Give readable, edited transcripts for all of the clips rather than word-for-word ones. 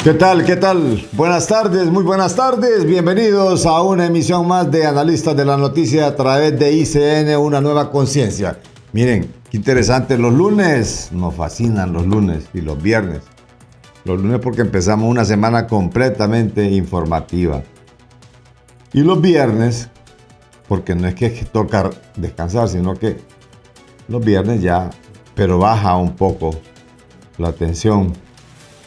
¿Qué tal? ¿Qué tal? Buenas tardes, muy buenas tardes. Bienvenidos a una emisión más de Analistas de la Noticia a través de ICN, una nueva conciencia. Miren, qué interesante, los lunes, nos fascinan los lunes y los viernes. Los lunes porque empezamos una semana completamente informativa. Y los viernes, porque no es que toca descansar, sino que los viernes ya, pero baja un poco la tensión.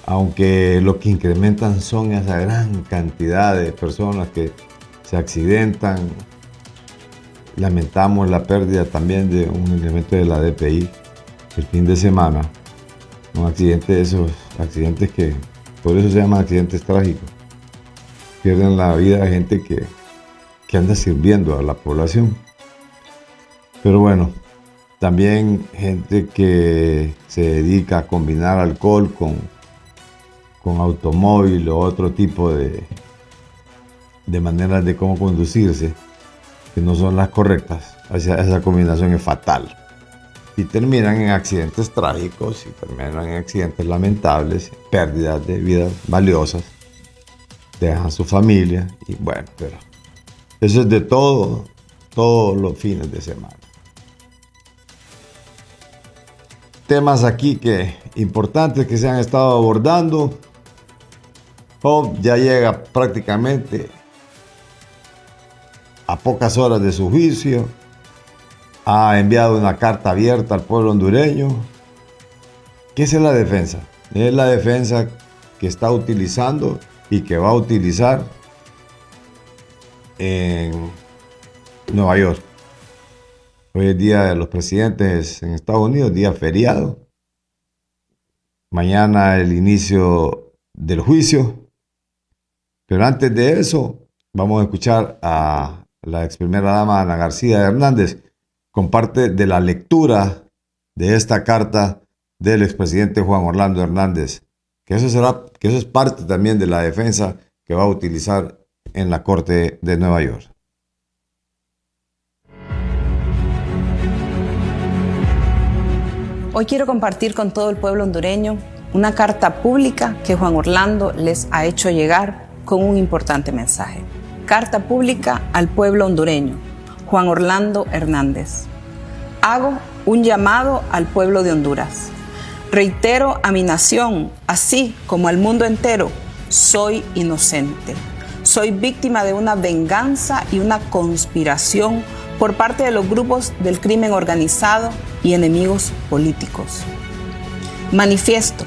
Aunque lo que incrementan son esa gran cantidad de personas que se accidentan. Lamentamos la pérdida también de un elemento de la DPI el fin de semana. Un accidente de esos accidentes que por eso se llaman accidentes trágicos. Pierden la vida de gente que anda sirviendo a la población. Pero bueno, también gente que se dedica a combinar alcohol con automóvil o otro tipo de maneras de cómo conducirse que no son las correctas. Esa combinación es fatal y terminan en accidentes trágicos y terminan en accidentes lamentables, pérdidas de vidas valiosas, dejan su familia y bueno, pero eso es de todos los fines de semana. Temas aquí importantes que se han estado abordando. Job ya llega prácticamente a pocas horas de su juicio. Ha enviado una carta abierta al pueblo hondureño. ¿Qué es la defensa? Es la defensa que está utilizando y que va a utilizar en Nueva York. Hoy es Día de los Presidentes en Estados Unidos, día feriado. Mañana el inicio del juicio. Pero antes de eso, vamos a escuchar a la ex primera dama Ana García Hernández con parte de la lectura de esta carta del expresidente Juan Orlando Hernández, que eso es parte también de la defensa que va a utilizar en la Corte de Nueva York. Hoy quiero compartir con todo el pueblo hondureño una carta pública que Juan Orlando les ha hecho llegar con un importante mensaje. Carta pública al pueblo hondureño. Juan Orlando Hernández. Hago un llamado al pueblo de Honduras. Reitero a mi nación, así como al mundo entero, soy inocente. Soy víctima de una venganza y una conspiración por parte de los grupos del crimen organizado y enemigos políticos. Manifiesto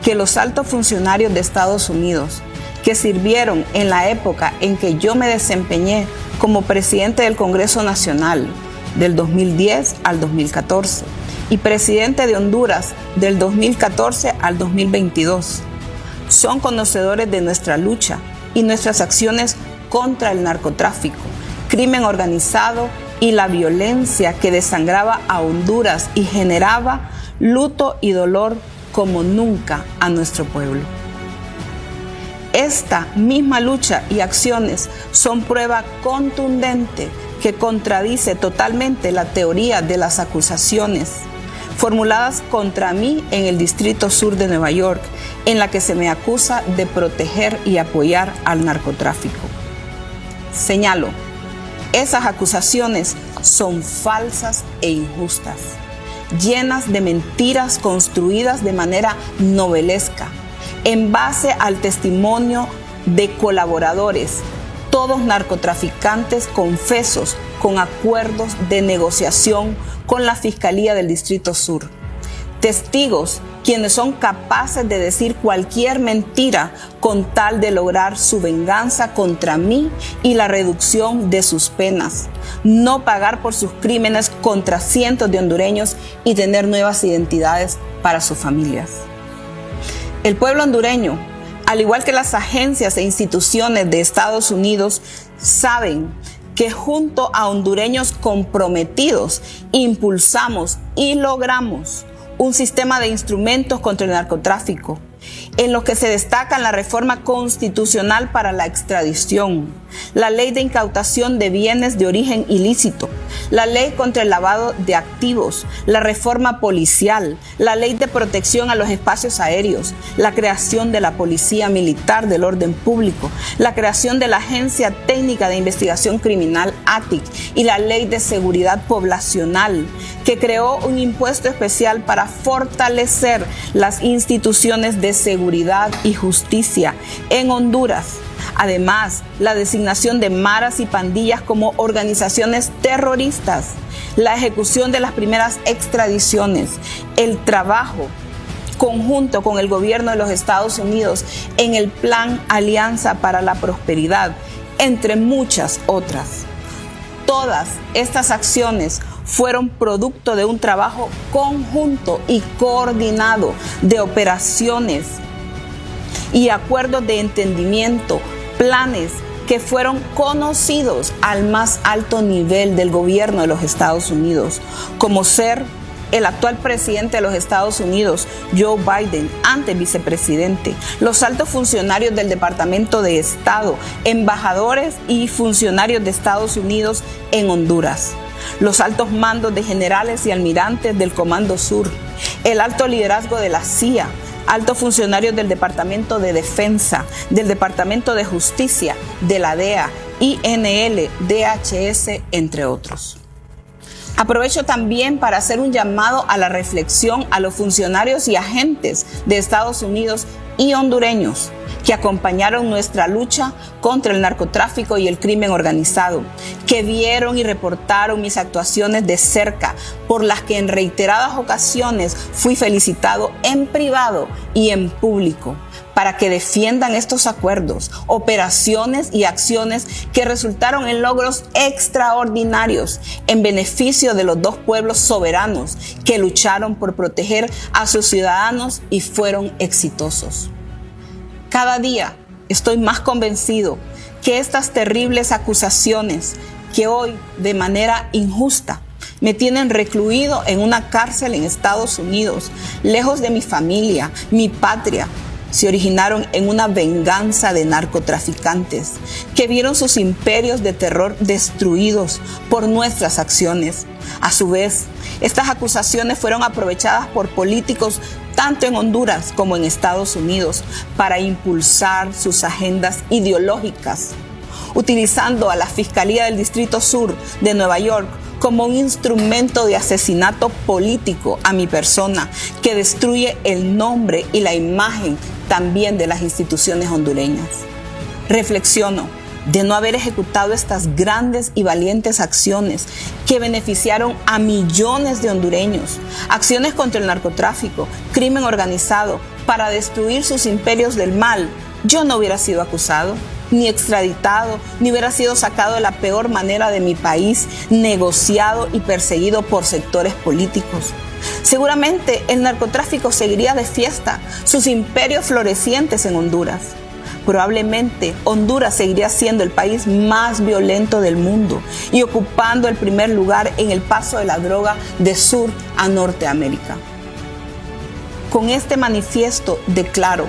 que los altos funcionarios de Estados Unidos que sirvieron en la época en que yo me desempeñé como presidente del Congreso Nacional del 2010 al 2014 y presidente de Honduras del 2014 al 2022, son conocedores de nuestra lucha y nuestras acciones contra el narcotráfico, crimen organizado y la violencia que desangraba a Honduras y generaba luto y dolor como nunca a nuestro pueblo. Esta misma lucha y acciones son prueba contundente que contradice totalmente la teoría de las acusaciones formuladas contra mí en el Distrito Sur de Nueva York, en la que se me acusa de proteger y apoyar al narcotráfico. Señalo, esas acusaciones son falsas e injustas, llenas de mentiras construidas de manera novelesca, en base al testimonio de colaboradores, todos narcotraficantes confesos con acuerdos de negociación con la Fiscalía del Distrito Sur. Testigos quienes son capaces de decir cualquier mentira con tal de lograr su venganza contra mí y la reducción de sus penas, no pagar por sus crímenes contra cientos de hondureños y tener nuevas identidades para sus familias. El pueblo hondureño, al igual que las agencias e instituciones de Estados Unidos, saben que junto a hondureños comprometidos impulsamos y logramos un sistema de instrumentos contra el narcotráfico, en los que se destacan la reforma constitucional para la extradición, la ley de incautación de bienes de origen ilícito, la ley contra el lavado de activos, la reforma policial, la ley de protección a los espacios aéreos, la creación de la Policía Militar del Orden Público, la creación de la Agencia Técnica de Investigación Criminal ATIC y la Ley de Seguridad Poblacional, que creó un impuesto especial para fortalecer las instituciones de seguridad y justicia en Honduras. Además, la designación de maras y pandillas como organizaciones terroristas, la ejecución de las primeras extradiciones, el trabajo conjunto con el gobierno de los Estados Unidos en el Plan Alianza para la Prosperidad, entre muchas otras. Todas estas acciones fueron producto de un trabajo conjunto y coordinado de operaciones y acuerdos de entendimiento, planes que fueron conocidos al más alto nivel del gobierno de los Estados Unidos, como ser el actual presidente de los Estados Unidos, Joe Biden, antes vicepresidente, los altos funcionarios del Departamento de Estado, embajadores y funcionarios de Estados Unidos en Honduras, los altos mandos de generales y almirantes del Comando Sur, el alto liderazgo de la CIA, altos funcionarios del Departamento de Defensa, del Departamento de Justicia, de la DEA, INL, DHS, entre otros. Aprovecho también para hacer un llamado a la reflexión a los funcionarios y agentes de Estados Unidos y hondureños que acompañaron nuestra lucha contra el narcotráfico y el crimen organizado, que vieron y reportaron mis actuaciones de cerca, por las que en reiteradas ocasiones fui felicitado en privado y en público, para que defiendan estos acuerdos, operaciones y acciones que resultaron en logros extraordinarios en beneficio de los dos pueblos soberanos que lucharon por proteger a sus ciudadanos y fueron exitosos. Cada día estoy más convencido que estas terribles acusaciones que hoy de manera injusta me tienen recluido en una cárcel en Estados Unidos, lejos de mi familia, mi patria, se originaron en una venganza de narcotraficantes que vieron sus imperios de terror destruidos por nuestras acciones. A su vez, estas acusaciones fueron aprovechadas por políticos tanto en Honduras como en Estados Unidos para impulsar sus agendas ideológicas, utilizando a la Fiscalía del Distrito Sur de Nueva York como un instrumento de asesinato político a mi persona que destruye el nombre y la imagen también de las instituciones hondureñas. Reflexiono de no haber ejecutado estas grandes y valientes acciones que beneficiaron a millones de hondureños, acciones contra el narcotráfico, crimen organizado, para destruir sus imperios del mal, yo no hubiera sido acusado, ni extraditado, ni hubiera sido sacado de la peor manera de mi país, negociado y perseguido por sectores políticos. Seguramente el narcotráfico seguiría de fiesta, sus imperios florecientes en Honduras. Probablemente Honduras seguiría siendo el país más violento del mundo y ocupando el primer lugar en el paso de la droga de Sur a Norteamérica. Con este manifiesto declaro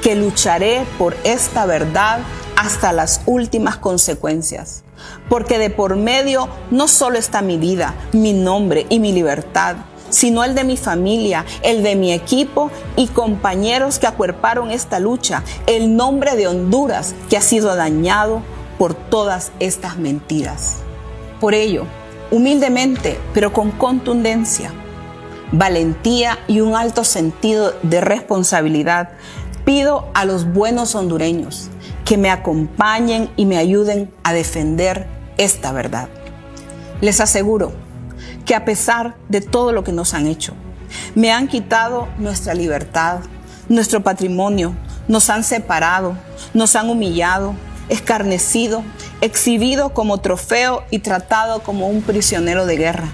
que lucharé por esta verdad hasta las últimas consecuencias, porque de por medio no solo está mi vida, mi nombre y mi libertad, sino el de mi familia, el de mi equipo y compañeros que acuerparon esta lucha, el nombre de Honduras que ha sido dañado por todas estas mentiras. Por ello, humildemente, pero con contundencia, valentía y un alto sentido de responsabilidad, pido a los buenos hondureños que me acompañen y me ayuden a defender esta verdad. Les aseguro que a pesar de todo lo que nos han hecho, me han quitado nuestra libertad, nuestro patrimonio, nos han separado, nos han humillado, escarnecido, exhibido como trofeo y tratado como un prisionero de guerra.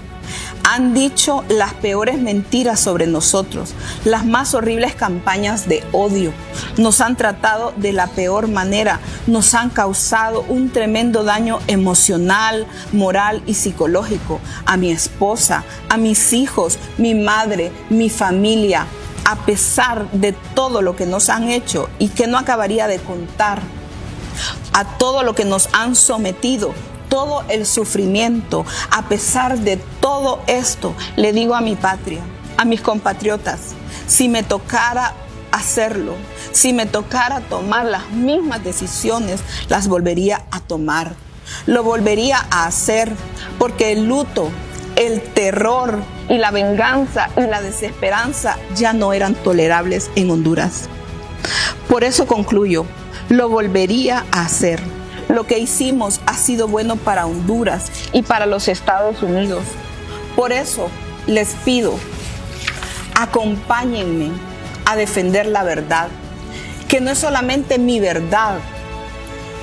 Han dicho las peores mentiras sobre nosotros, las más horribles campañas de odio. Nos han tratado de la peor manera, nos han causado un tremendo daño emocional, moral y psicológico a mi esposa, a mis hijos, mi madre, mi familia. A pesar de todo lo que nos han hecho y que no acabaría de contar, a todo lo que nos han sometido, todo el sufrimiento, a pesar de todo esto, le digo a mi patria, a mis compatriotas, si me tocara hacerlo, si me tocara tomar las mismas decisiones, las volvería a tomar, lo volvería a hacer, porque el luto, el terror y la venganza y la desesperanza ya no eran tolerables en Honduras. Por eso concluyo, lo volvería a hacer. Lo que hicimos ha sido bueno para Honduras y para los Estados Unidos. Por eso les pido, acompáñenme a defender la verdad, que no es solamente mi verdad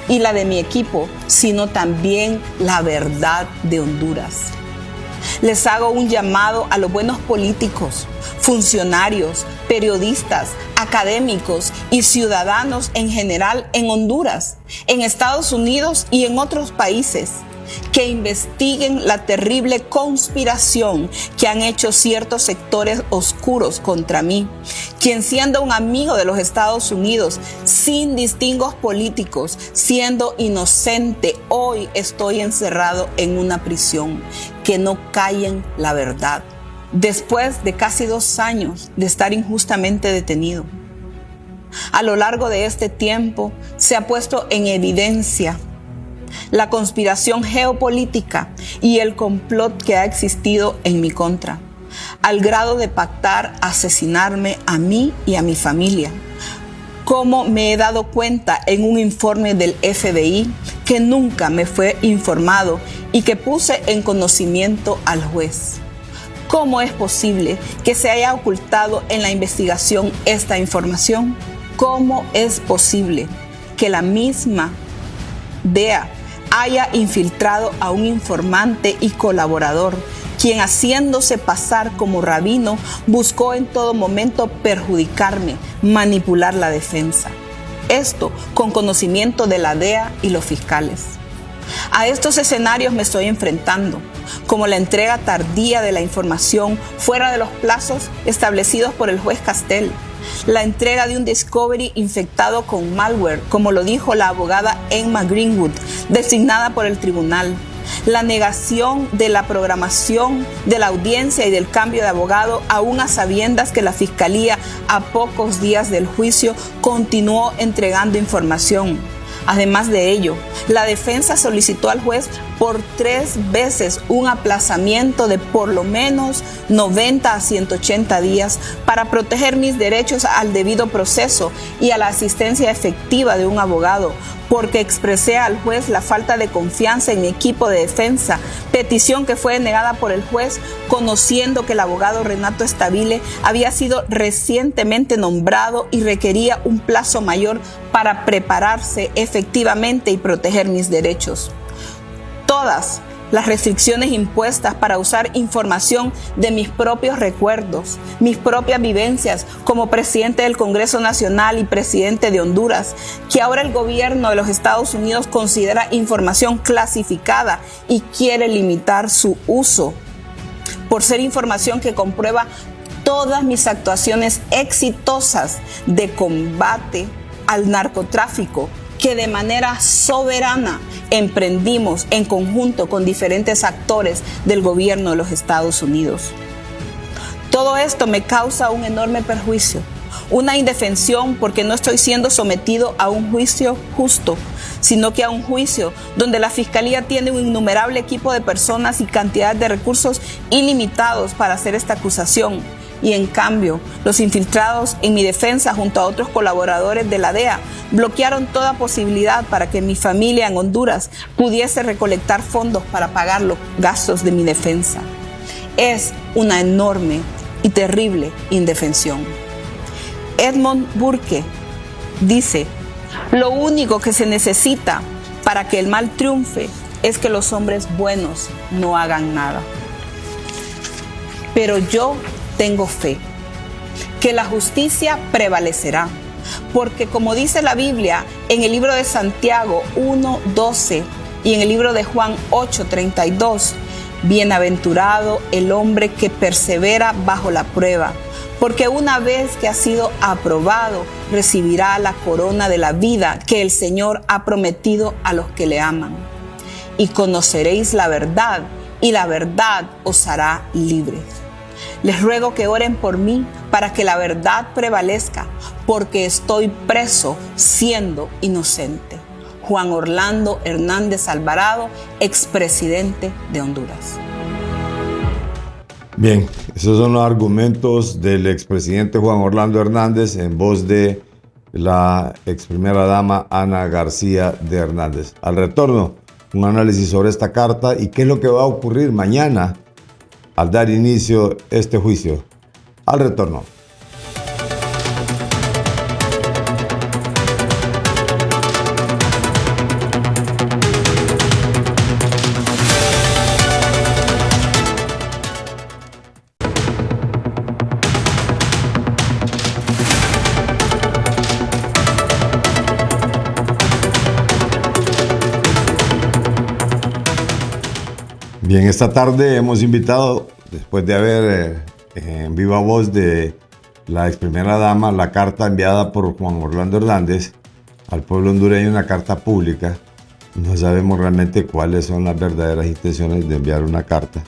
y la de mi equipo, sino también la verdad de Honduras. Les hago un llamado a los buenos políticos, funcionarios, periodistas, académicos y ciudadanos en general en Honduras, en Estados Unidos y en otros países, que investiguen la terrible conspiración que han hecho ciertos sectores oscuros contra mí, quien siendo un amigo de los Estados Unidos, sin distingos políticos, siendo inocente, hoy estoy encerrado en una prisión, que no callen la verdad. Después de casi 2 años de estar injustamente detenido, a lo largo de este tiempo se ha puesto en evidencia la conspiración geopolítica y el complot que ha existido en mi contra, al grado de pactar asesinarme a mí y a mi familia. Como me he dado cuenta en un informe del FBI que nunca me fue informado y que puse en conocimiento al juez. ¿Cómo es posible que se haya ocultado en la investigación esta información? ¿Cómo es posible que la misma DEA haya infiltrado a un informante y colaborador, quien haciéndose pasar como rabino buscó en todo momento perjudicarme, manipular la defensa? Esto con conocimiento de la DEA y los fiscales. A estos escenarios me estoy enfrentando, como la entrega tardía de la información fuera de los plazos establecidos por el juez Castel, la entrega de un Discovery infectado con malware, como lo dijo la abogada Emma Greenwood, designada por el tribunal, la negación de la programación de la audiencia y del cambio de abogado, aún a sabiendas que la Fiscalía, a pocos días del juicio, continuó entregando información. Además de ello, la defensa solicitó al juez por 3 veces un aplazamiento de por lo menos 90 a 180 días para proteger mis derechos al debido proceso y a la asistencia efectiva de un abogado, porque expresé al juez la falta de confianza en mi equipo de defensa, petición que fue denegada por el juez, conociendo que el abogado Renato Stabile había sido recientemente nombrado y requería un plazo mayor para prepararse efectivamente y proteger mis derechos. Todas las restricciones impuestas para usar información de mis propios recuerdos, mis propias vivencias como presidente del Congreso Nacional y presidente de Honduras, que ahora el gobierno de los Estados Unidos considera información clasificada y quiere limitar su uso, por ser información que comprueba todas mis actuaciones exitosas de combate al narcotráfico, que de manera soberana emprendimos en conjunto con diferentes actores del gobierno de los Estados Unidos. Todo esto me causa un enorme perjuicio, una indefensión, porque no estoy siendo sometido a un juicio justo, sino que a un juicio donde la Fiscalía tiene un innumerable equipo de personas y cantidad de recursos ilimitados para hacer esta acusación. Y en cambio, los infiltrados en mi defensa junto a otros colaboradores de la DEA bloquearon toda posibilidad para que mi familia en Honduras pudiese recolectar fondos para pagar los gastos de mi defensa. Es una enorme y terrible indefensión. Edmund Burke dice: lo único que se necesita para que el mal triunfe es que los hombres buenos no hagan nada. Pero yo tengo fe que la justicia prevalecerá, porque como dice la Biblia en el libro de Santiago 1:12 y en el libro de Juan 8:32, bienaventurado el hombre que persevera bajo la prueba, porque una vez que ha sido aprobado, recibirá la corona de la vida que el Señor ha prometido a los que le aman. y conoceréis la verdad, y la verdad os hará libres. Les ruego que oren por mí para que la verdad prevalezca, porque estoy preso siendo inocente. Juan Orlando Hernández Alvarado, expresidente de Honduras. Bien, esos son los argumentos del expresidente Juan Orlando Hernández en voz de la ex primera dama Ana García de Hernández. Al retorno, un análisis sobre esta carta y qué es lo que va a ocurrir mañana al dar inicio a este juicio. Al retorno. Bien, esta tarde hemos invitado, después de haber en viva voz de la ex primera dama, la carta enviada por Juan Orlando Hernández al pueblo hondureño, una carta pública. No sabemos realmente cuáles son las verdaderas intenciones de enviar una carta.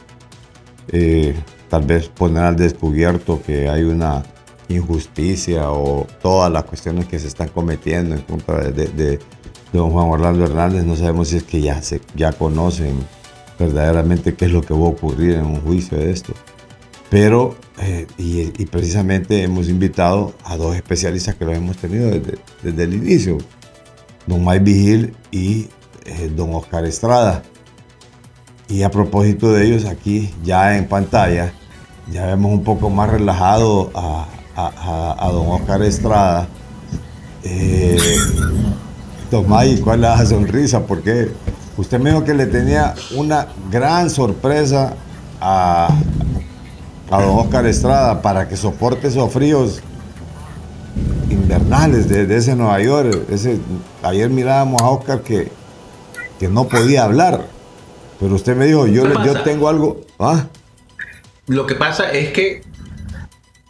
Tal vez poner al descubierto que hay una injusticia o todas las cuestiones que se están cometiendo en contra de don Juan Orlando Hernández. No sabemos si es que ya conocen verdaderamente qué es lo que va a ocurrir en un juicio de esto. Pero, y precisamente hemos invitado a dos especialistas que los hemos tenido desde el inicio, don Mike Vigil y don Oscar Estrada. Y a propósito de ellos, aquí ya en pantalla, ya vemos un poco más relajado a don Oscar Estrada. Don Mike, ¿cuál es la sonrisa? Porque usted me dijo que le tenía una gran sorpresa a don Oscar Estrada para que soporte esos fríos invernales de ese Nueva York. Ayer mirábamos a Oscar que no podía hablar, pero usted me dijo, yo tengo algo. ¿Ah? Lo que pasa es que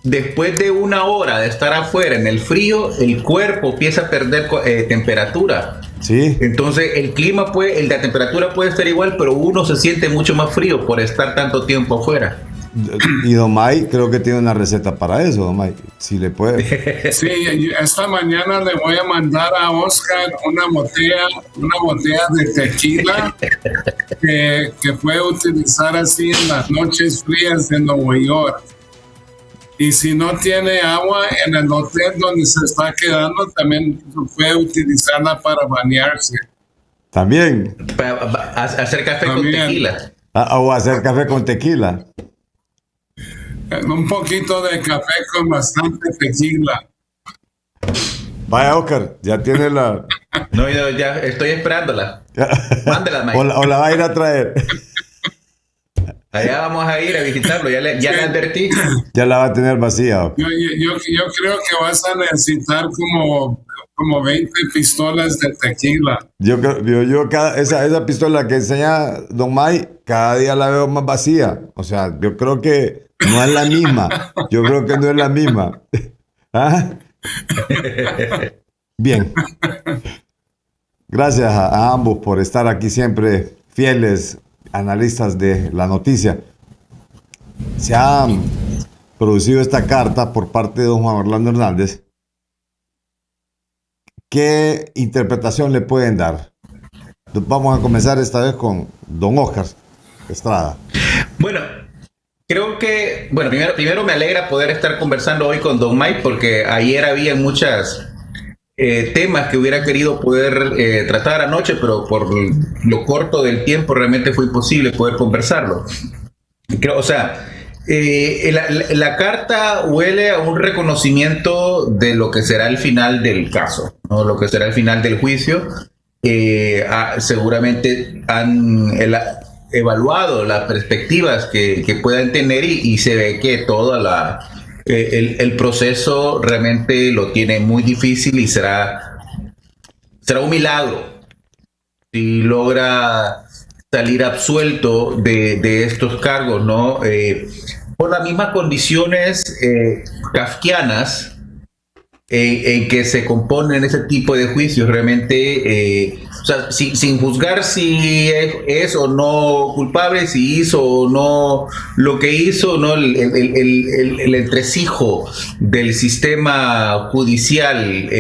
después de una hora de estar afuera en el frío, el cuerpo empieza a perder temperatura. Sí. Entonces la temperatura puede estar igual, pero uno se siente mucho más frío por estar tanto tiempo afuera. Y don Mike creo que tiene una receta para eso, don Mike, si le puede. Sí, esta mañana le voy a mandar a Oscar una botella de tequila que puede utilizar así en las noches frías de Nueva York. Y si no tiene agua en el hotel donde se está quedando, también puede utilizarla para bañarse. También. Para hacer café con tequila. O hacer café con tequila. Un poquito de café con bastante tequila. Vaya, Oscar, ya tiene la... No, yo ya estoy esperándola. Mándela, Mike. O la va a ir a traer. Allá vamos a ir a visitarlo, ya le advertí. Ya la va a tener vacía. Yo creo que vas a necesitar como 20 pistolas de tequila. Esa pistola que enseña don Mike, cada día la veo más vacía. O sea, yo creo que no es la misma. Yo creo que no es la misma. ¿Ah? Bien. Gracias a ambos por estar aquí siempre fieles analistas de la noticia. Se ha producido esta carta por parte de don Juan Orlando Hernández. ¿Qué interpretación le pueden dar? Vamos a comenzar esta vez con don Oscar Estrada. Bueno, creo que, primero me alegra poder estar conversando hoy con don Mike, porque ayer había muchas temas que hubiera querido poder tratar anoche, pero por lo corto del tiempo realmente fue imposible poder conversarlo. La carta huele a un reconocimiento de lo que será el final del caso, ¿no? Lo que será el final del juicio. Seguramente han evaluado las perspectivas que puedan tener y se ve que toda el proceso realmente lo tiene muy difícil y será un milagro si logra salir absuelto de estos cargos, ¿no? Por las mismas condiciones kafkianas en que se componen ese tipo de juicios realmente, o sea, sin juzgar si es o no culpable, si hizo o no lo que hizo, ¿no? El entresijo del sistema judicial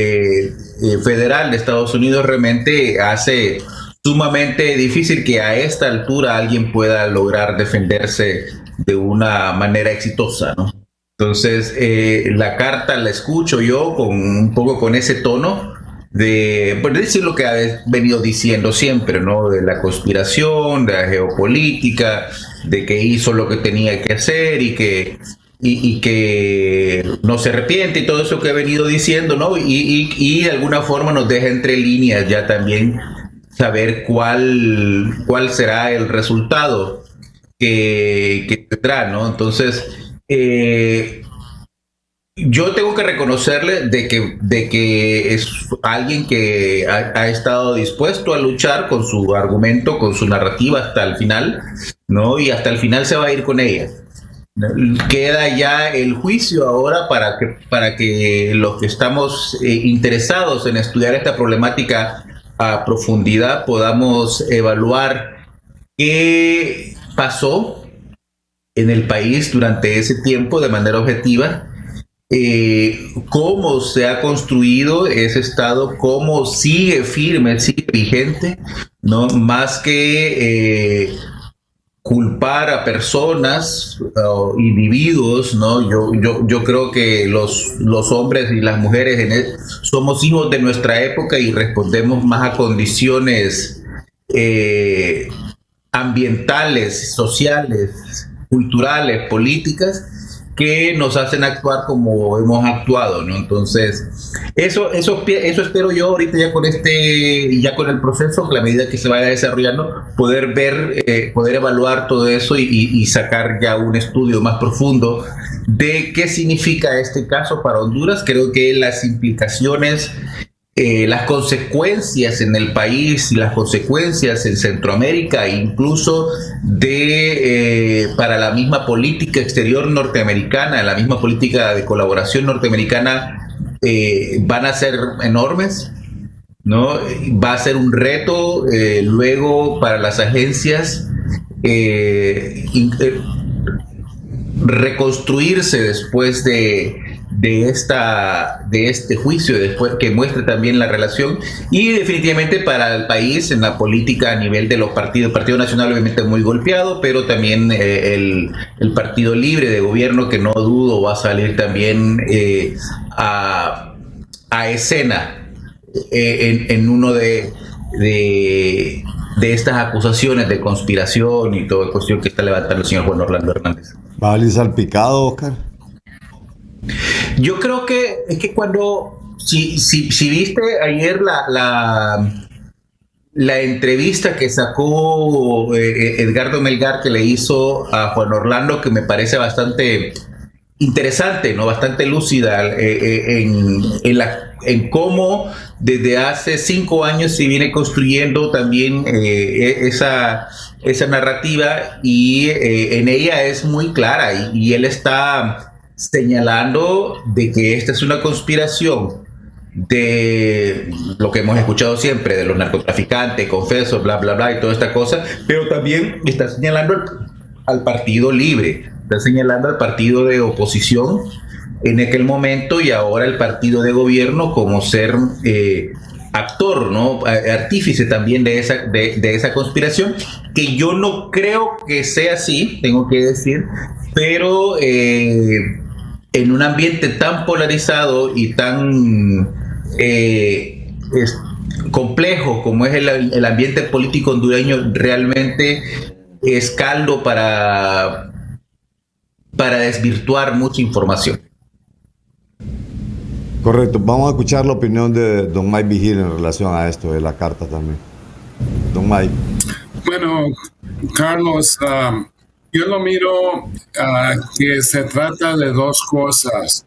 federal de Estados Unidos realmente hace sumamente difícil que a esta altura alguien pueda lograr defenderse de una manera exitosa, ¿no? Entonces, la carta la escucho yo con un poco con ese tono de, pues, decir lo que ha venido diciendo siempre, ¿no? De la conspiración, de la geopolítica, de que hizo lo que tenía que hacer y que no se arrepiente y todo eso que ha venido diciendo, ¿no? Y de alguna forma nos deja entre líneas ya también saber cuál será el resultado que tendrá, ¿no? Entonces, yo tengo que reconocerle de que es alguien que ha estado dispuesto a luchar con su argumento, con su narrativa hasta el final, ¿no? Y hasta el final se va a ir con ella. Queda ya el juicio ahora para que los que estamos interesados en estudiar esta problemática a profundidad podamos evaluar qué pasó en el país durante ese tiempo de manera objetiva, cómo se ha construido ese Estado, cómo sigue firme, sigue vigente, ¿no? Más que culpar a personas o individuos, ¿no? Yo creo que los hombres y las mujeres somos hijos de nuestra época y respondemos más a condiciones ambientales, sociales, culturales, políticas, que nos hacen actuar como hemos actuado, ¿no? Entonces, eso espero yo ahorita ya con el proceso, a la medida que se vaya desarrollando, poder ver, poder evaluar todo eso y sacar ya un estudio más profundo de qué significa este caso para Honduras. Creo que las implicaciones, las consecuencias en el país y las consecuencias en Centroamérica, incluso para la misma política exterior norteamericana, la misma política de colaboración norteamericana, van a ser enormes, ¿no? Va a ser un reto luego para las agencias reconstruirse después de este juicio, después que muestre también la relación, y definitivamente para el país en la política a nivel de los partidos. El Partido Nacional obviamente muy golpeado, pero también el Partido Libre de Gobierno, que no dudo va a salir también a escena en uno de estas acusaciones de conspiración y toda cuestión que está levantando el señor Juan Orlando Hernández. ¿Va a salir salpicado, Oscar? Yo creo que es que si viste ayer la entrevista que sacó Edgardo Melgar, que le hizo a Juan Orlando, que me parece bastante interesante, ¿no? Bastante lúcida en cómo desde hace 5 años se viene construyendo también esa narrativa, y en ella es muy clara, y él está señalando de que esta es una conspiración de lo que hemos escuchado siempre, de los narcotraficantes, confesos, bla, bla, bla, y toda esta cosa, pero también está señalando al Partido Libre, está señalando al partido de oposición en aquel momento y ahora el partido de gobierno como ser actor, ¿no? Artífice también de esa conspiración, que yo no creo que sea así, tengo que decir, pero en un ambiente tan polarizado y tan complejo como es el ambiente político hondureño, realmente es caldo para desvirtuar mucha información. Correcto. Vamos a escuchar la opinión de don Mike Vigil en relación a esto de la carta también. Don Mike. Bueno, Carlos, yo lo miro que se trata de dos cosas.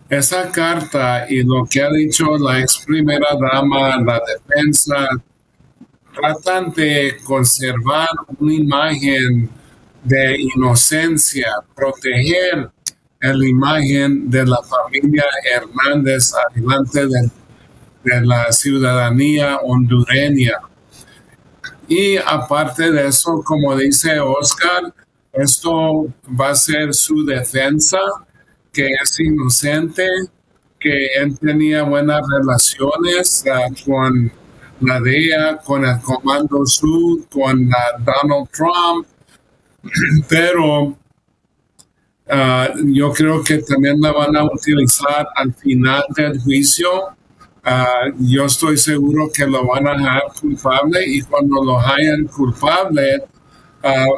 Esa carta y lo que ha dicho la ex primera dama, la defensa, tratan de conservar una imagen de inocencia, proteger la imagen de la familia Hernández adelante de la ciudadanía hondureña. Y aparte de eso, como dice Oscar, esto va a ser su defensa, que es inocente, que él tenía buenas relaciones con la DEA, con el Comando Sur, con Donald Trump, pero yo creo que también la van a utilizar al final del juicio. Yo estoy seguro que lo van a dejar culpable y cuando lo hayan culpable,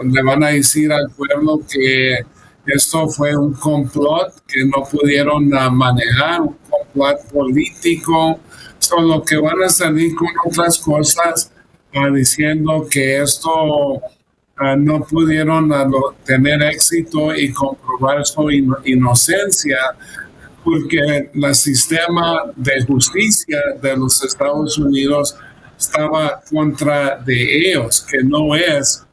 le van a decir al pueblo que esto fue un complot que no pudieron manejar, un complot político. Solo que van a salir con otras cosas diciendo que esto no pudieron tener éxito y comprobar su inocencia porque el sistema de justicia de los Estados Unidos estaba contra de ellos, que no es.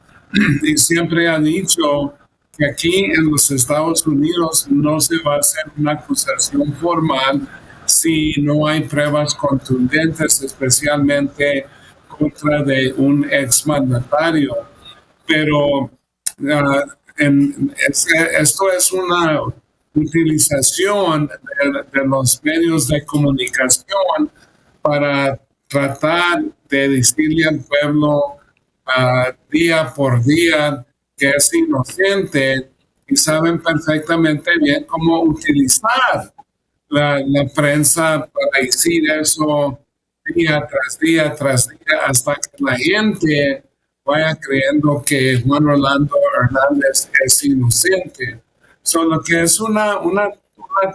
Y siempre han dicho que aquí en los Estados Unidos no se va a hacer una acusación formal si no hay pruebas contundentes, especialmente contra de un exmandatario. Pero esto es una utilización de los medios de comunicación para tratar de decirle al pueblo día por día que es inocente y saben perfectamente bien cómo utilizar la prensa para decir eso día tras día tras día hasta que la gente vaya creyendo que Juan Orlando Hernández es inocente. Solo que es una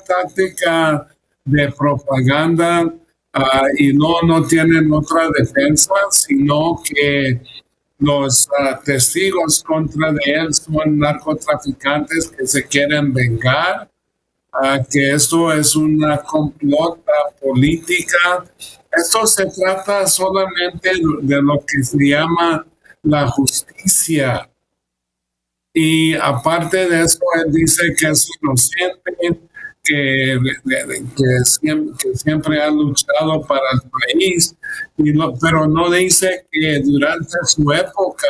táctica de propaganda y no tienen otra defensa, sino que los testigos contra de él son narcotraficantes que se quieren vengar, que esto es una complota política. Esto se trata solamente de lo que se llama la justicia. Y aparte de eso, él dice que es inocente, que siempre ha luchado para el país, pero no dice que durante su época,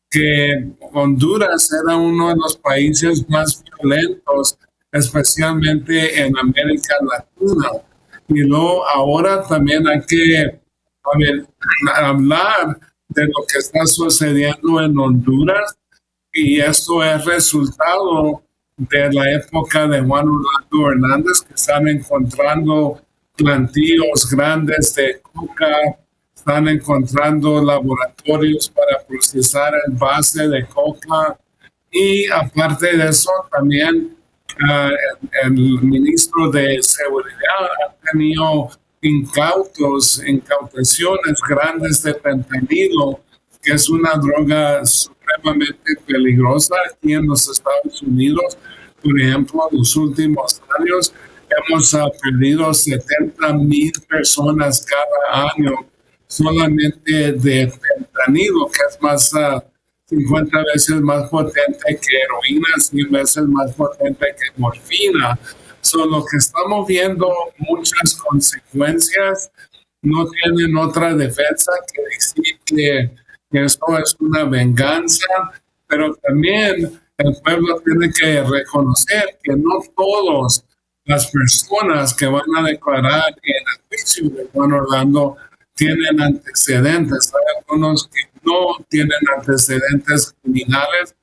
que Honduras era uno de los países más violentos, especialmente en América Latina. Y luego ahora también hay que hablar de lo que está sucediendo en Honduras. Y esto es resultado de la época de Juan Orlando Hernández, que están encontrando plantíos grandes de coca, están encontrando laboratorios para procesar el base de coca. Y aparte de eso, también el ministro de Seguridad ha tenido incautaciones grandes de fentanilo, que es una droga supremamente peligrosa aquí en los Estados Unidos. Por ejemplo, en los últimos años hemos perdido 70,000 personas cada año solamente de fentanilo, que es más 50 veces más potente que heroína, 100 veces más potente que morfina. Lo que estamos viendo, muchas consecuencias, no tienen otra defensa que decir que esto es una venganza, pero también el pueblo tiene que reconocer que no todas las personas que van a declarar en el juicio de Juan Orlando tienen antecedentes. Hay algunos que no tienen antecedentes criminales,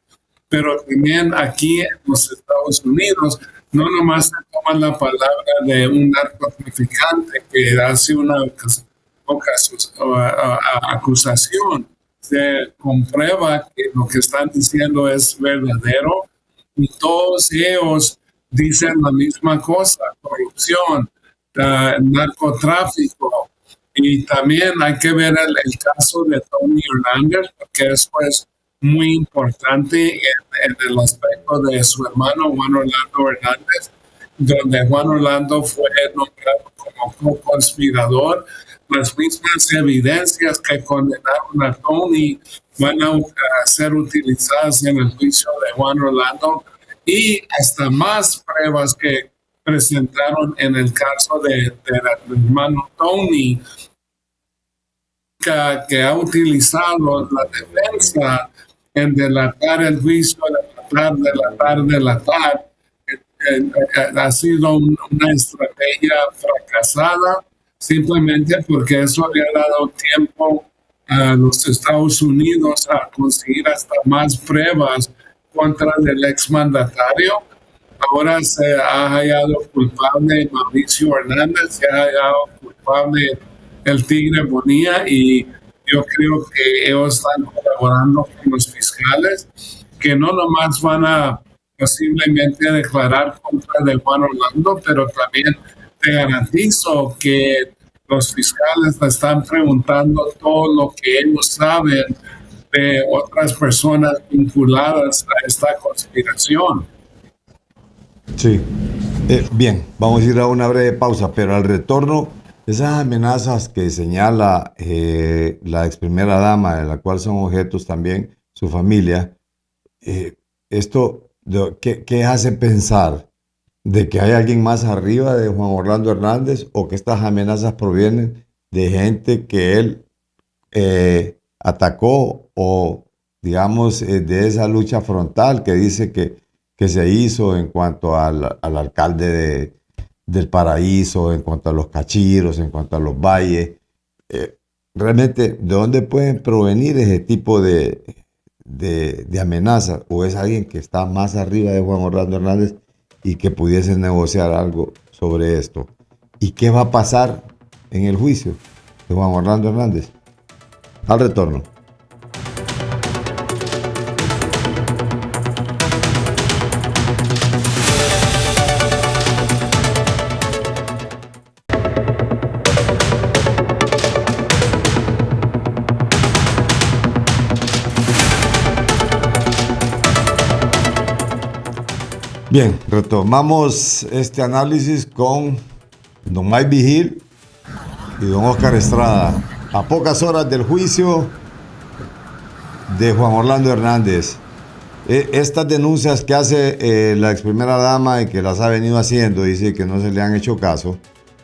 pero también aquí en los Estados Unidos no nomás se toma la palabra de un narcotraficante que hace una acusación. Se comprueba que lo que están diciendo es verdadero y todos ellos dicen la misma cosa: corrupción, narcotráfico. Y también hay que ver el caso de Tony Hernández, porque eso es muy importante en el aspecto de su hermano Juan Orlando Hernández, donde Juan Orlando fue nombrado como co-conspirador. Las mismas evidencias que condenaron a Tony van a ser utilizadas en el juicio de Juan Orlando. y hasta más pruebas que presentaron en el caso del hermano Tony, que ha utilizado la defensa en delatar el juicio, delatar. Ha sido una estrategia fracasada simplemente porque eso le ha dado tiempo a los Estados Unidos a conseguir hasta más pruebas contra el exmandatario. Ahora se ha hallado culpable Mauricio Hernández, se ha hallado culpable el Tigre Bonilla, y yo creo que ellos están colaborando con los fiscales, que no nomás van a posiblemente declarar contra del Juan Orlando, pero también te garantizo que los fiscales le están preguntando todo lo que ellos saben de otras personas vinculadas a esta conspiración. Sí. Bien, vamos a ir a una breve pausa, pero al retorno, esas amenazas que señala la ex primera dama, de la cual son objetos también su familia, ¿qué hace pensar de que hay alguien más arriba de Juan Orlando Hernández, o que estas amenazas provienen de gente que él atacó, o digamos de esa lucha frontal que dice que se hizo en cuanto al alcalde del Paraíso, en cuanto a los cachiros, en cuanto a los valles? Realmente, ¿de dónde pueden provenir ese tipo de amenazas? ¿O es alguien que está más arriba de Juan Orlando Hernández y que pudiese negociar algo sobre esto? ¿Y qué va a pasar en el juicio de Juan Orlando Hernández? Al retorno. Bien, retomamos este análisis con don Mike Vigil y don Oscar Estrada. A pocas horas del juicio de Juan Orlando Hernández, estas denuncias que hace la ex primera dama y que las ha venido haciendo, dice que no se le han hecho caso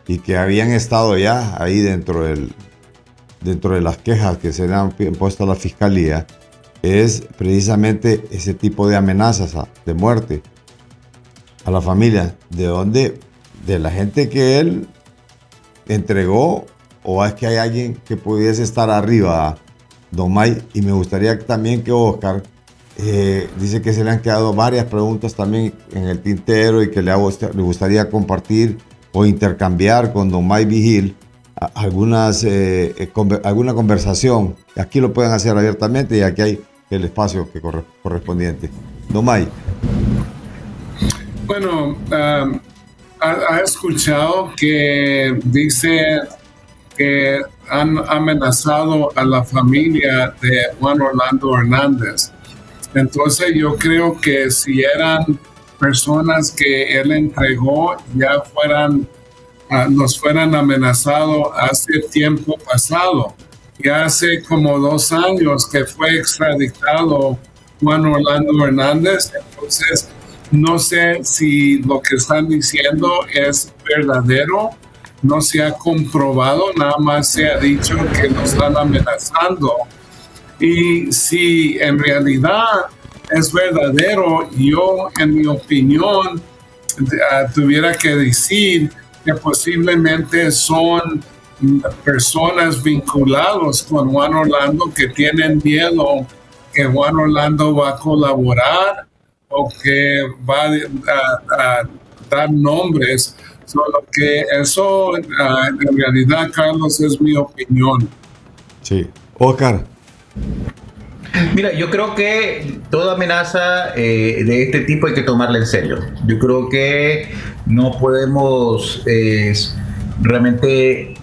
y que habían estado ya ahí dentro de las quejas que se le han puesto a la fiscalía, es precisamente ese tipo de amenazas de muerte a la familia. ¿De dónde? De la gente que él entregó, o es que hay alguien que pudiese estar arriba, don May? Y me gustaría también que Oscar dice que se le han quedado varias preguntas también en el tintero y que le gustaría compartir o intercambiar con don May Vigil alguna conversación. Aquí lo pueden hacer abiertamente y aquí hay el espacio correspondiente. Don May. Bueno, ha escuchado que dice que han amenazado a la familia de Juan Orlando Hernández. Entonces yo creo que si eran personas que él entregó, ya nos fueran amenazados hace tiempo pasado. Ya hace como 2 años que fue extraditado Juan Orlando Hernández. Entonces no sé si lo que están diciendo es verdadero, no se ha comprobado, nada más se ha dicho que nos están amenazando. Y si en realidad es verdadero, yo en mi opinión tuviera que decir que posiblemente son personas vinculadas con Juan Orlando que tienen miedo que Juan Orlando va a colaborar o que va a dar nombres. Solo que eso, en realidad, Carlos, es mi opinión. Sí. Oscar. Mira, yo creo que toda amenaza de este tipo hay que tomarla en serio. Yo creo que no podemos realmente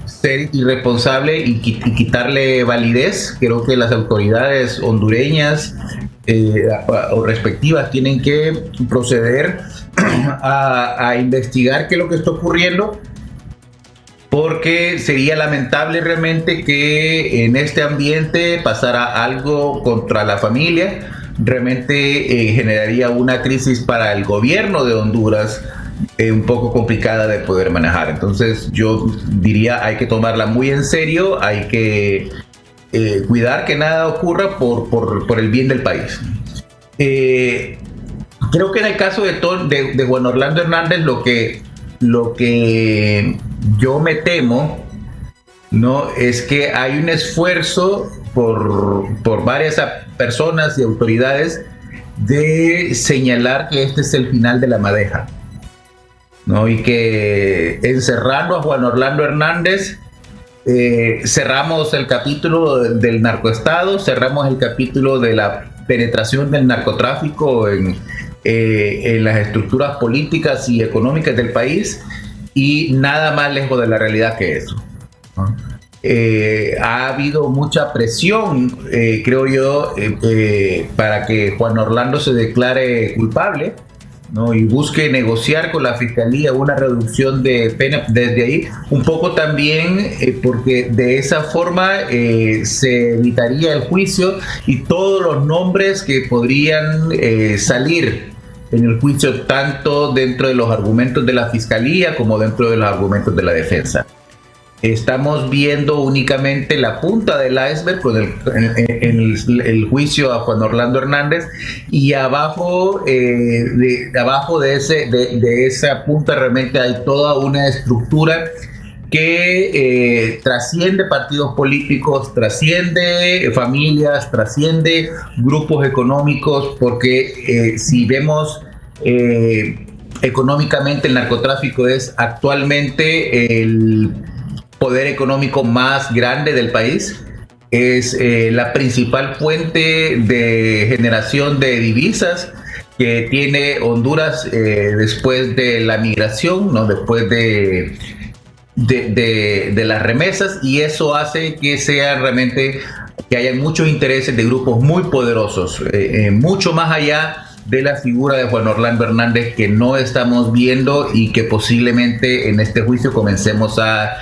ser irresponsable y quitarle validez. Creo que las autoridades hondureñas o respectivas tienen que proceder a investigar qué es lo que está ocurriendo, porque sería lamentable realmente que en este ambiente pasara algo contra la familia, realmente generaría una crisis para el gobierno de Honduras un poco complicada de poder manejar. Entonces yo diría, hay que tomarla muy en serio, hay que cuidar que nada ocurra por el bien del país. Creo que en el caso de Juan Orlando Hernández, lo que yo me temo, ¿no?, es que hay un esfuerzo por varias personas y autoridades de señalar que este es el final de la madeja, ¿no? Y que encerrando a Juan Orlando Hernández cerramos el capítulo del narcoestado, cerramos el capítulo de la penetración del narcotráfico en las estructuras políticas y económicas del país, y nada más lejos de la realidad que eso, ¿no? Ha habido mucha presión, creo yo, para que Juan Orlando se declare culpable, ¿no?, y busque negociar con la fiscalía una reducción de pena desde ahí, un poco también porque de esa forma se evitaría el juicio y todos los nombres que podrían salir en el juicio, tanto dentro de los argumentos de la fiscalía como dentro de los argumentos de la defensa. Estamos viendo únicamente la punta del iceberg con el juicio a Juan Orlando Hernández, y abajo de esa punta realmente hay toda una estructura que trasciende partidos políticos, trasciende familias, trasciende grupos económicos, porque si vemos económicamente, el narcotráfico es actualmente el poder económico más grande del país, es la principal fuente de generación de divisas que tiene Honduras después de la migración, ¿no?, después de las remesas, y eso hace que sea realmente que haya muchos intereses de grupos muy poderosos, mucho más allá de la figura de Juan Orlando Hernández, que no estamos viendo y que posiblemente en este juicio comencemos a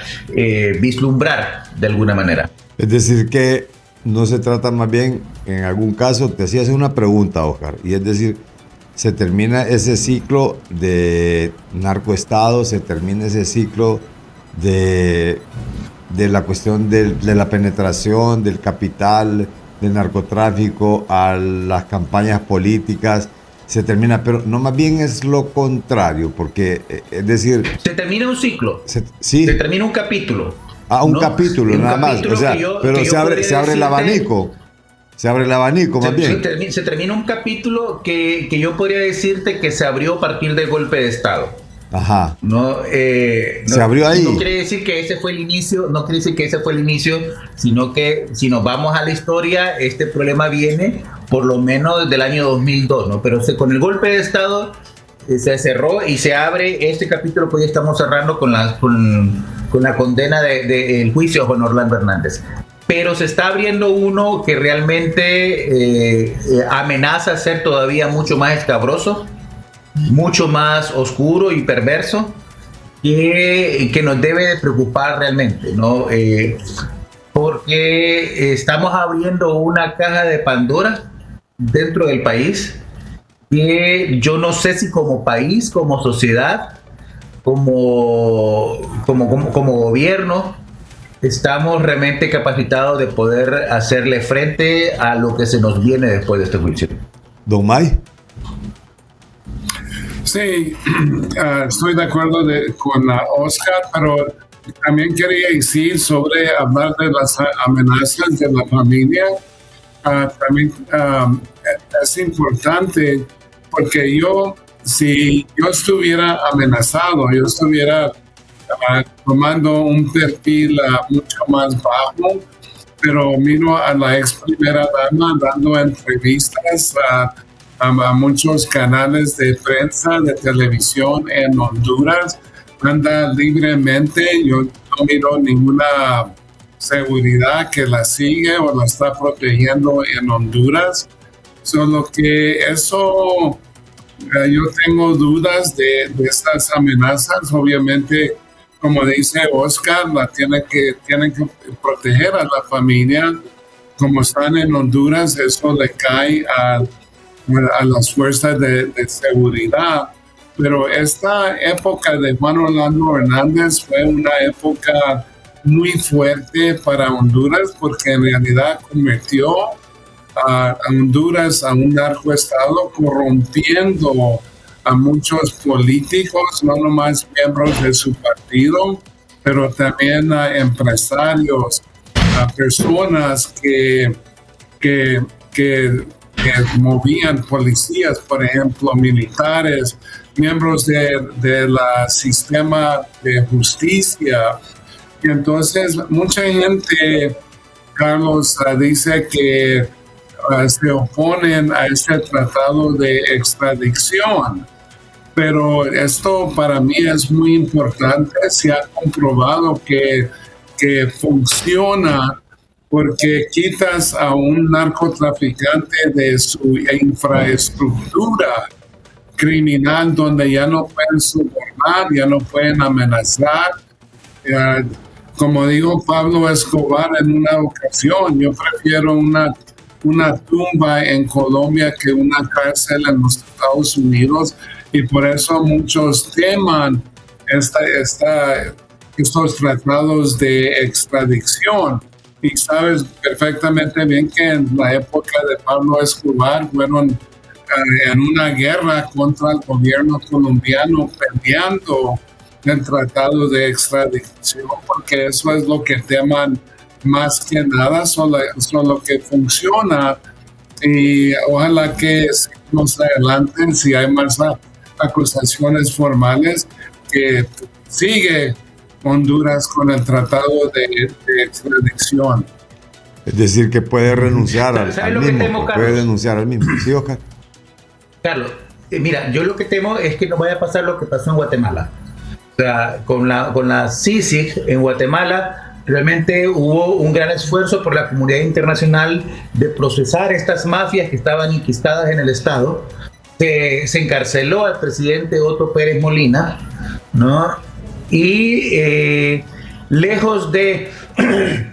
vislumbrar de alguna manera. Es decir, que no se trata, más bien, en algún caso, te hacías una pregunta, Oscar, y es decir, se termina ese ciclo de narcoestado, se termina ese ciclo de la cuestión de la penetración del capital, del narcotráfico a las campañas políticas, se termina, pero no, más bien es lo contrario, porque es decir... Se termina un ciclo, sí. Se termina un capítulo. Un capítulo nada más, o sea, pero se abre el abanico. Se abre el abanico, más bien. Se termina un capítulo que yo podría decirte que se abrió a partir del golpe de Estado. Ajá. Se abrió ahí. No quiere decir que ese fue el inicio, sino que si nos vamos a la historia, este problema viene por lo menos desde el año 2002, ¿no? Pero con el golpe de Estado se cerró y se abre este capítulo que hoy estamos cerrando con la condena del juicio a Juan Orlando Hernández. Pero se está abriendo uno que realmente amenaza ser todavía mucho más escabroso, mucho más oscuro y perverso, que nos debe de preocupar realmente, ¿no? Porque estamos abriendo una caja de Pandora dentro del país, que yo no sé si como país, como sociedad, como gobierno, estamos realmente capacitados de poder hacerle frente a lo que se nos viene después de este juicio. Don May. Sí, estoy de acuerdo con Oscar, pero también quería decir sobre hablar de las amenazas de la familia. También es importante, porque si yo estuviera amenazado, yo estuviera tomando un perfil mucho más bajo, pero miro a la ex primera dama dando entrevistas a muchos canales de prensa, de televisión en Honduras, anda libremente, yo no miro ninguna seguridad que la sigue o la está protegiendo en Honduras, solo que eso yo tengo dudas de estas amenazas. Obviamente, como dice Oscar, tienen que proteger a la familia. Como están en Honduras, eso le cae a las fuerzas de seguridad. Pero esta época de Juan Orlando Hernández fue una época muy fuerte para Honduras porque en realidad convirtió a Honduras a un narcoestado, corrompiendo a muchos políticos, no nomás miembros de su partido, pero también a empresarios, a personas que movían policías, por ejemplo, militares, miembros del sistema de justicia. Y entonces mucha gente, Carlos, dice que se oponen a este tratado de extradición. Pero esto para mí es muy importante. Se ha comprobado que funciona porque quitas a un narcotraficante de su infraestructura criminal donde ya no pueden sobornar, ya no pueden amenazar. Como dijo Pablo Escobar en una ocasión, yo prefiero una tumba en Colombia que una cárcel en los Estados Unidos, y por eso muchos teman estos tratados de extradición. Y sabes perfectamente bien que en la época de Pablo Escobar fueron en una guerra contra el gobierno colombiano peleando el tratado de extradición, porque eso es lo que teman más que nada, solo que funciona. Y ojalá que sigamos adelante si hay más acusaciones formales, que sigue Honduras con el tratado de extradición. Es decir, que puede renunciar al mismo, temo, puede denunciar al mismo. ¿Sí, Oscar? Carlos, mira, yo lo que temo es que no vaya a pasar lo que pasó en Guatemala. O sea, con la CICIG en Guatemala, realmente hubo un gran esfuerzo por la comunidad internacional de procesar estas mafias que estaban inquistadas en el Estado. Se encarceló al presidente Otto Pérez Molina, ¿no? Y lejos de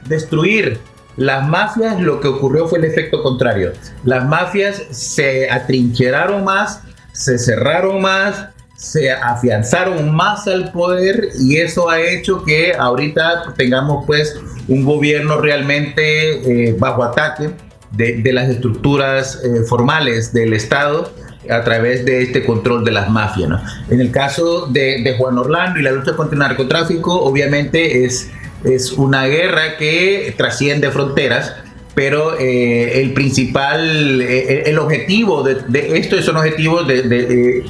destruir las mafias, lo que ocurrió fue el efecto contrario. Las mafias se atrincheraron más, se cerraron más, se afianzaron más al poder, y eso ha hecho que ahorita tengamos pues un gobierno realmente bajo ataque de las estructuras formales del Estado a través de este control de las mafias, ¿no? En el caso de Juan Orlando y la lucha contra el narcotráfico, obviamente es una guerra que trasciende fronteras, pero el principal, el objetivo de esto son objetivos de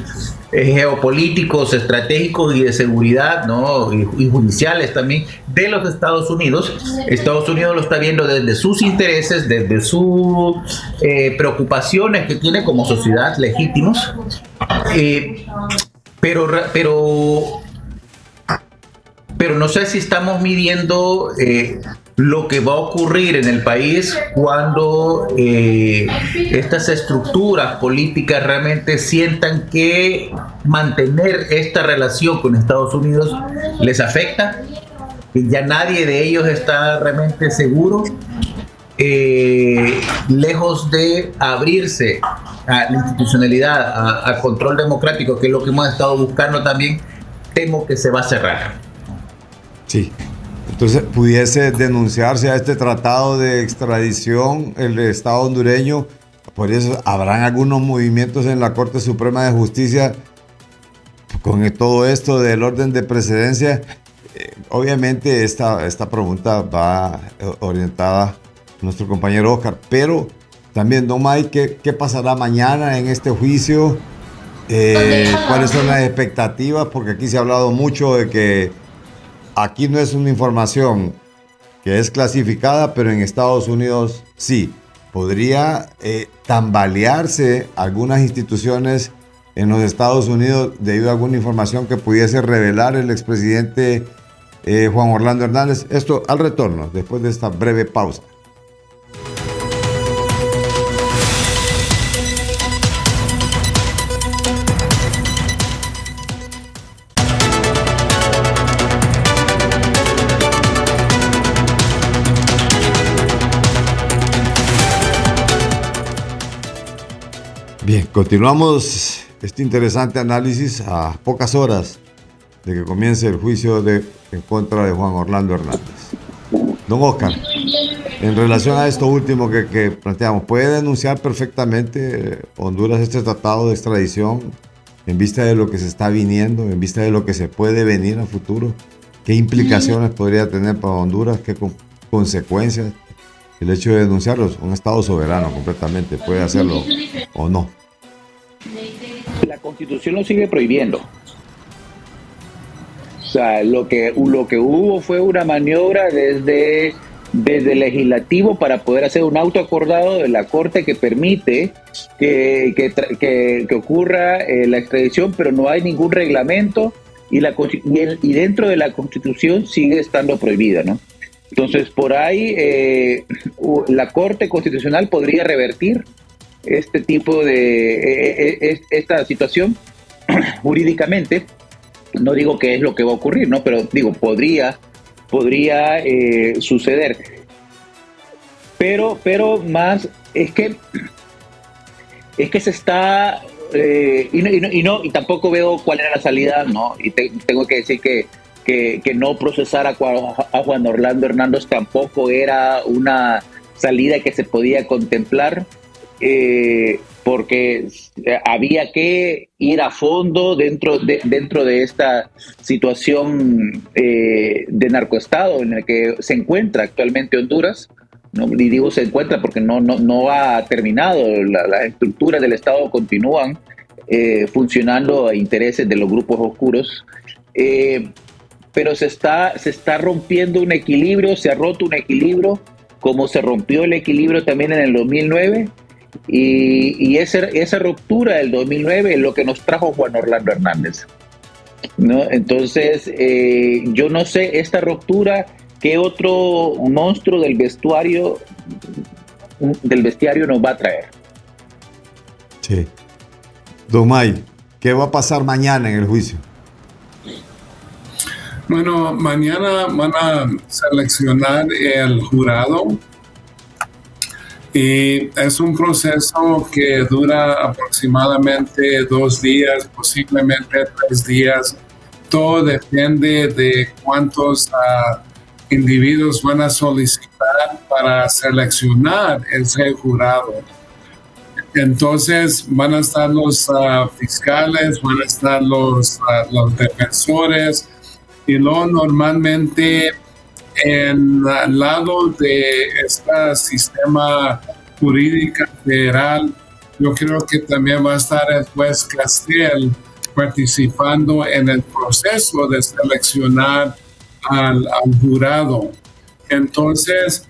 geopolíticos, estratégicos y de seguridad, ¿no? Y judiciales también de los Estados Unidos. Estados Unidos lo está viendo desde sus intereses, desde sus preocupaciones que tiene como sociedad legítimos, pero no sé si estamos midiendo lo que va a ocurrir en el país cuando estas estructuras políticas realmente sientan que mantener esta relación con Estados Unidos les afecta, que ya nadie de ellos está realmente seguro, lejos de abrirse a la institucionalidad, al control democrático, que es lo que hemos estado buscando también. Temo que se va a cerrar. Sí. Entonces, ¿pudiese denunciarse a este tratado de extradición el Estado hondureño? Por eso, ¿habrán algunos movimientos en la Corte Suprema de Justicia con todo esto del orden de precedencia? Obviamente, esta pregunta va orientada a nuestro compañero Oscar, pero también, don Mike, ¿qué pasará mañana en este juicio? ¿Cuáles son las expectativas? Porque aquí se ha hablado mucho de que aquí no es una información que es clasificada, pero en Estados Unidos sí. Podría tambalearse algunas instituciones en los Estados Unidos debido a alguna información que pudiese revelar el expresidente Juan Orlando Hernández. Esto al retorno, después de esta breve pausa. Bien, continuamos este interesante análisis a pocas horas de que comience el juicio en contra de Juan Orlando Hernández. Don Oscar, en relación a esto último que planteamos, ¿puede denunciar perfectamente Honduras este tratado de extradición en vista de lo que se está viniendo, en vista de lo que se puede venir a futuro? ¿Qué implicaciones podría tener para Honduras? ¿Qué consecuencias? El hecho de denunciarlos, un Estado soberano completamente, ¿puede hacerlo o no? La Constitución lo sigue prohibiendo. O sea, lo que hubo fue una maniobra desde el legislativo para poder hacer un auto acordado de la Corte que permite que ocurra la extradición, pero no hay ningún reglamento y dentro de la Constitución sigue estando prohibida, ¿no? Entonces, por ahí la Corte Constitucional podría revertir este tipo de esta situación jurídicamente. No digo que es lo que va a ocurrir, ¿no? Pero digo, podría suceder. Pero más es que se está y tampoco veo cuál era la salida, ¿no? Y tengo que decir que no procesar a Juan Orlando Hernández tampoco era una salida que se podía contemplar, porque había que ir a fondo dentro de esta situación de narcoestado en el que se encuentra actualmente Honduras, ¿no? Y digo se encuentra porque no ha terminado, las estructuras del Estado continúan funcionando a intereses de los grupos oscuros, pero se está rompiendo un equilibrio, se ha roto un equilibrio, como se rompió el equilibrio también en el 2009, y esa ruptura del 2009 es lo que nos trajo Juan Orlando Hernández, ¿no? Entonces, yo no sé, esta ruptura, ¿qué otro monstruo del bestiario nos va a traer? Sí. Don May, ¿qué va a pasar mañana en el juicio? Bueno, mañana van a seleccionar el jurado y es un proceso que dura aproximadamente 2 días, posiblemente 3 días. Todo depende de cuántos individuos van a solicitar para seleccionar ese jurado. Entonces van a estar los fiscales, van a estar los defensores, y luego normalmente en el lado de este sistema jurídico federal, yo creo que también va a estar el juez Castel participando en el proceso de seleccionar al jurado. Entonces,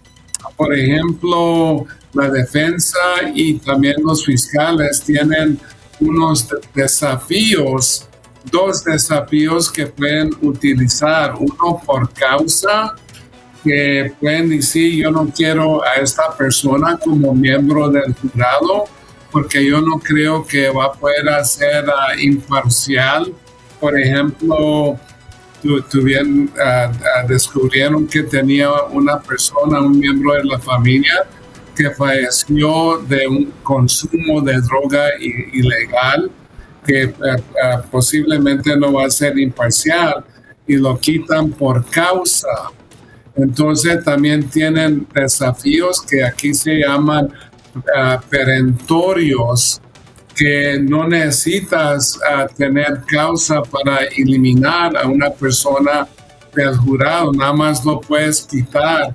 por ejemplo, la defensa y también los fiscales tienen unos desafíos, 2 desafíos que pueden utilizar. Uno por causa, que pueden decir yo no quiero a esta persona como miembro del jurado porque yo no creo que va a poder ser imparcial. Por ejemplo, descubrieron que tenía una persona, un miembro de la familia, que falleció de un consumo de droga ilegal, que posiblemente no va a ser imparcial, y lo quitan por causa. Entonces también tienen desafíos que aquí se llaman perentorios, que no necesitas tener causa para eliminar a una persona del jurado, nada más lo puedes quitar.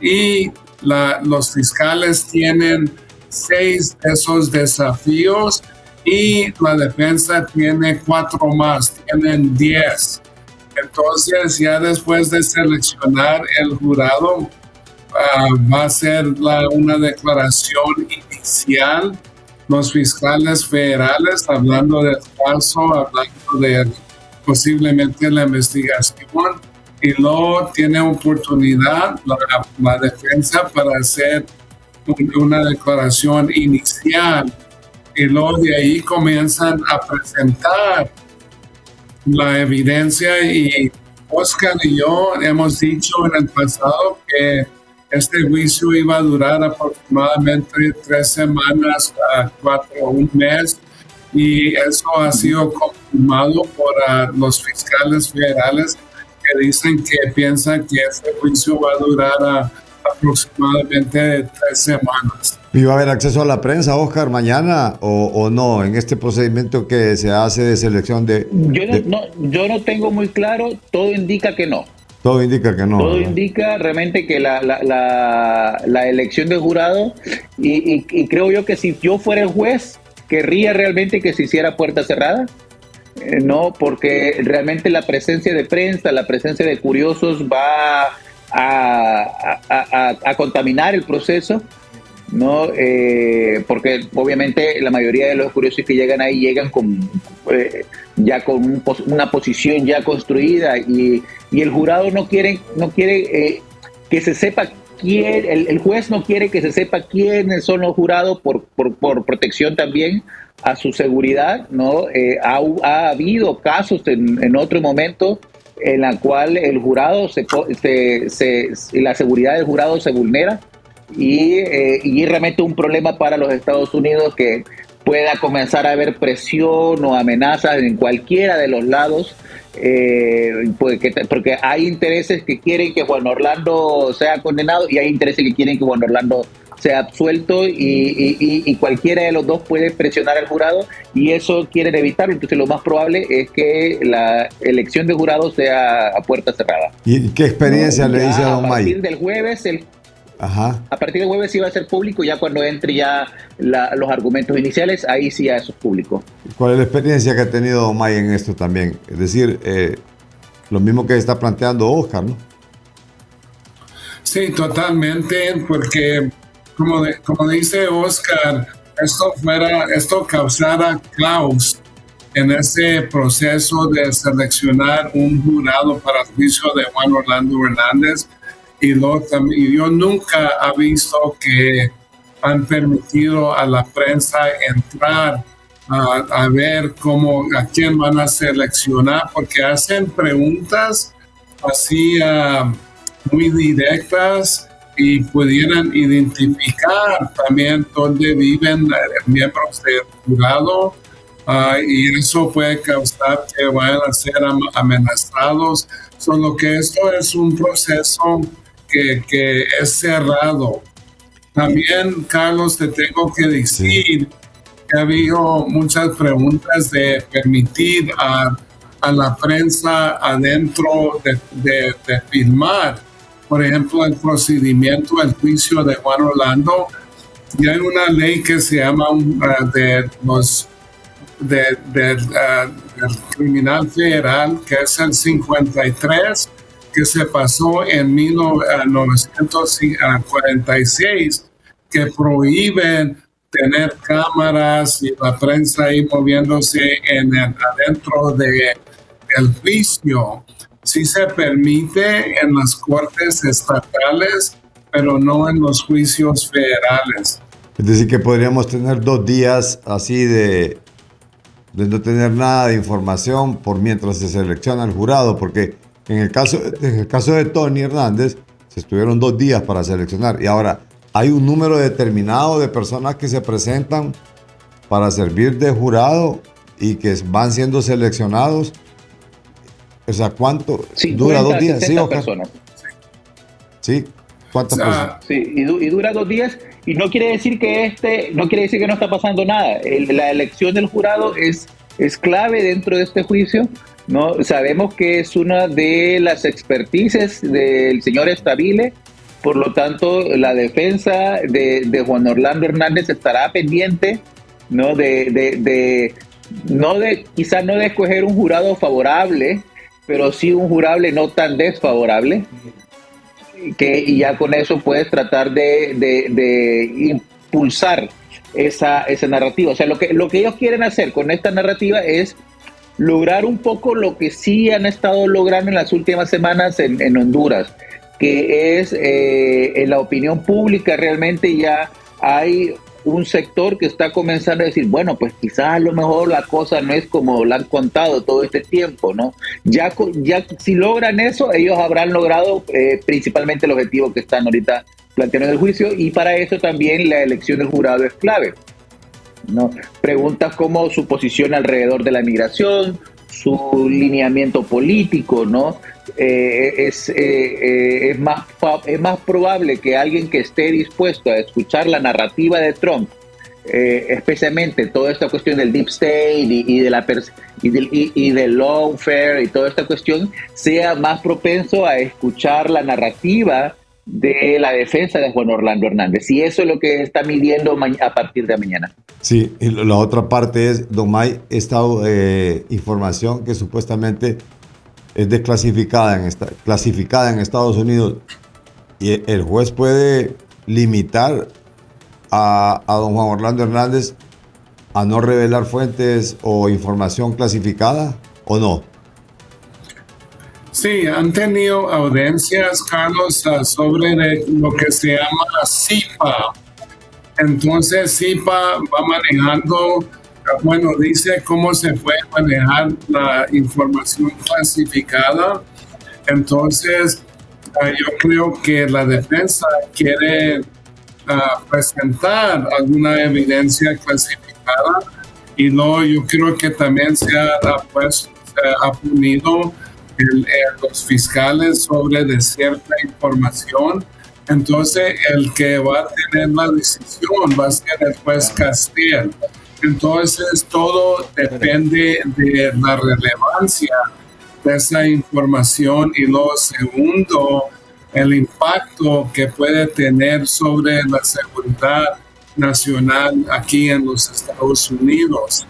Y los fiscales tienen 6 de esos desafíos y la defensa tiene 4 más, tienen 10. Entonces, ya después de seleccionar el jurado, va a ser una declaración inicial. Los fiscales federales, hablando del caso, hablando de posiblemente la investigación, y luego tiene oportunidad la defensa para hacer una declaración inicial, y luego de ahí comienzan a presentar la evidencia. Y Oscar y yo hemos dicho en el pasado que este juicio iba a durar aproximadamente 3 semanas a 4 o un mes, y eso ha sido confirmado por los fiscales federales, que dicen que piensan que este juicio va a durar aproximadamente 3 semanas. ¿Y va a haber acceso a la prensa, Oscar, mañana o no en este procedimiento que se hace de selección de... Yo no tengo muy claro, todo indica que no. Todo indica que no. Todo ¿verdad? indica realmente que la elección de jurado, y creo yo que si yo fuera el juez, querría realmente que se hiciera puerta cerrada. No, porque realmente la presencia de prensa, la presencia de curiosos va a contaminar el proceso, ¿no? Porque obviamente la mayoría de los curiosos que llegan ahí llegan ya con una posición ya construida, y el jurado no quiere que se sepa quién, el juez no quiere que se sepa quiénes son los jurados por protección también a su seguridad, ¿no? Ha habido casos en otro momento en la cual el jurado la seguridad del jurado se vulnera, y realmente un problema para los Estados Unidos, que pueda comenzar a haber presión o amenazas en cualquiera de los lados, porque hay intereses que quieren que Juan Orlando sea condenado, y hay intereses que quieren que Juan Orlando sea absuelto, y cualquiera de los dos puede presionar al jurado, y eso quieren evitarlo. Entonces lo más probable es que la elección de jurado sea a puerta cerrada. ¿Y qué experiencia le dice a don May? A partir del jueves, a partir del jueves sí va a ser público, ya cuando entre ya los argumentos iniciales, ahí sí ya eso es público. ¿Cuál es la experiencia que ha tenido don May en esto también? Es decir, lo mismo que está planteando Oscar, ¿no? Sí, totalmente, porque como dice Oscar, esto causara caos en ese proceso de seleccionar un jurado para el juicio de Juan Orlando Hernández, y yo nunca he visto que han permitido a la prensa entrar a ver a quién van a seleccionar, porque hacen preguntas así muy directas, y pudieran identificar también dónde viven miembros del jurado, y eso puede causar que vayan a ser amenazados. Solo que esto es un proceso que es cerrado. También, Carlos, te tengo que decir que ha habido muchas preguntas de permitir a la prensa adentro de filmar, por ejemplo, el procedimiento del juicio de Juan Orlando. Y hay una ley que se llama del criminal federal, que es el 53, que se pasó en 1946, que prohíben tener cámaras y la prensa ahí moviéndose adentro del juicio. Sí se permite en las cortes estatales, pero no en los juicios federales. Es decir, que podríamos tener 2 días así de no tener nada de información por mientras se selecciona el jurado, porque en el caso de Tony Hernández se estuvieron 2 días para seleccionar, y ahora hay un número determinado de personas que se presentan para servir de jurado y que van siendo seleccionados. O sea, ¿cuánto 50, dura 2 días? 60 ¿Sí, personas. Sí, ¿cuántas personas? Sí, y dura 2 días, y no quiere decir que no está pasando nada. La elección del jurado es clave dentro de este juicio, ¿no? Sabemos que es una de las expertices del señor Stabile, por lo tanto la defensa de Juan Orlando Hernández estará pendiente, ¿no? Quizás no de escoger un jurado favorable, pero sí un jurado no tan desfavorable, y ya con eso puedes tratar de impulsar esa narrativa. O sea, lo que ellos quieren hacer con esta narrativa es lograr un poco lo que sí han estado logrando en las últimas semanas en Honduras, que es en la opinión pública realmente ya hay un sector que está comenzando a decir, bueno, pues quizás a lo mejor la cosa no es como la han contado todo este tiempo, ¿no? Ya si logran eso, ellos habrán logrado principalmente el objetivo que están ahorita plantearon en el juicio, y para eso también la elección del jurado es clave, ¿no? Preguntas como su posición alrededor de la migración, su lineamiento político, ¿no? Es más probable que alguien que esté dispuesto a escuchar la narrativa de Trump, especialmente toda esta cuestión del deep state y del lawfare y toda esta cuestión, sea más propenso a escuchar la narrativa de la defensa de Juan Orlando Hernández. Y eso es lo que está midiendo a partir de mañana. Sí, y la otra parte es, don May, esta información que supuestamente es desclasificada clasificada en Estados Unidos, y el juez puede limitar a don Juan Orlando Hernández a no revelar fuentes o información clasificada, ¿o no? Sí, han tenido audiencias, Carlos, sobre lo que se llama CIPA. Entonces CIPA va manejando, bueno, dice cómo se puede manejar la información clasificada. Entonces yo creo que la defensa quiere presentar alguna evidencia clasificada, y luego yo creo que también se ha punido los fiscales sobre de cierta información. Entonces el que va a tener la decisión va a ser el juez Castel. Entonces todo depende de la relevancia de esa información, y lo segundo, el impacto que puede tener sobre la seguridad nacional aquí en los Estados Unidos.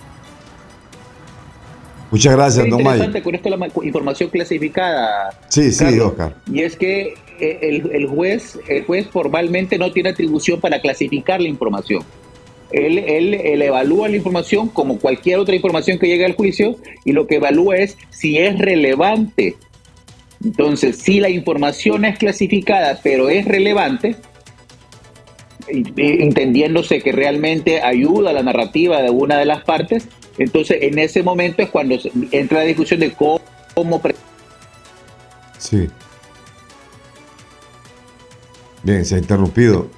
Muchas gracias, don May. Interesante con esto la información clasificada. Sí, Carlos, Oscar. Y es que el juez formalmente no tiene atribución para clasificar la información. Él evalúa la información como cualquier otra información que llegue al juicio, y lo que evalúa es si es relevante. Entonces, si la información es clasificada pero es relevante, entendiéndose que realmente ayuda a la narrativa de una de las partes, entonces en ese momento es cuando entra la discusión de cómo Sí. Bien, se ha interrumpido.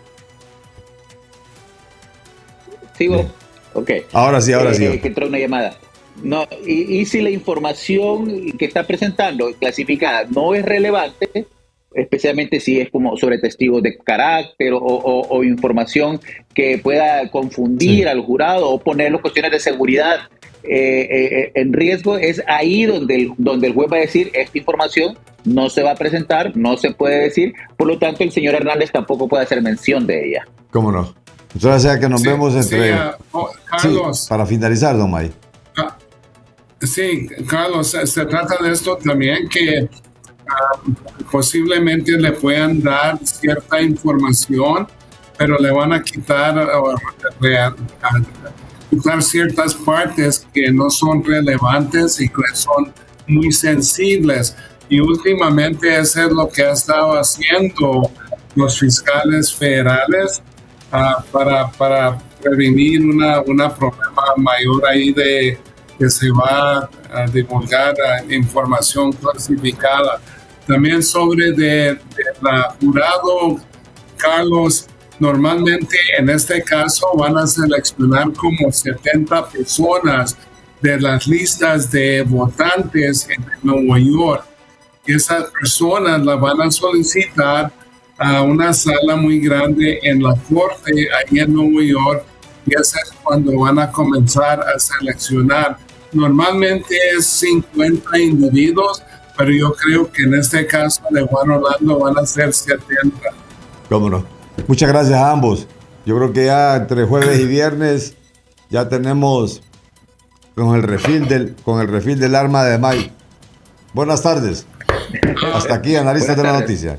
¿Sigo? Bien. Ok. Ahora sí. Que entró una llamada. No, y si la información que está presentando clasificada no es relevante, especialmente si es como sobre testigos de carácter o información que pueda confundir al jurado o ponerlo cuestiones de seguridad en riesgo, es ahí donde el juez va a decir: esta información no se va a presentar, no se puede decir, por lo tanto el señor Hernández tampoco puede hacer mención de ella. ¿Cómo no? Entonces, sea que nos vemos entre... Carlos. Sí, para finalizar, don May. Sí, Carlos, se trata de esto también, que posiblemente le puedan dar cierta información, pero le van a quitar ciertas partes que no son relevantes y que son muy sensibles. Y últimamente eso es lo que ha estado haciendo los fiscales federales para prevenir una problema mayor ahí de que se va a divulgar información clasificada. También sobre de la jurado, Carlos, normalmente en este caso van a seleccionar como 70 personas de las listas de votantes en Nueva York. Esas personas las van a solicitar a una sala muy grande en la corte ahí en Nueva York, y ese es cuando van a comenzar a seleccionar. Normalmente es 50 individuos, pero yo creo que en este caso de Juan Orlando van a ser 70. ¿Cómo no? Muchas gracias a ambos. Yo creo que ya entre jueves y viernes ya tenemos con el refil del arma de May. Buenas tardes. Hasta aquí, analistas de la noticia.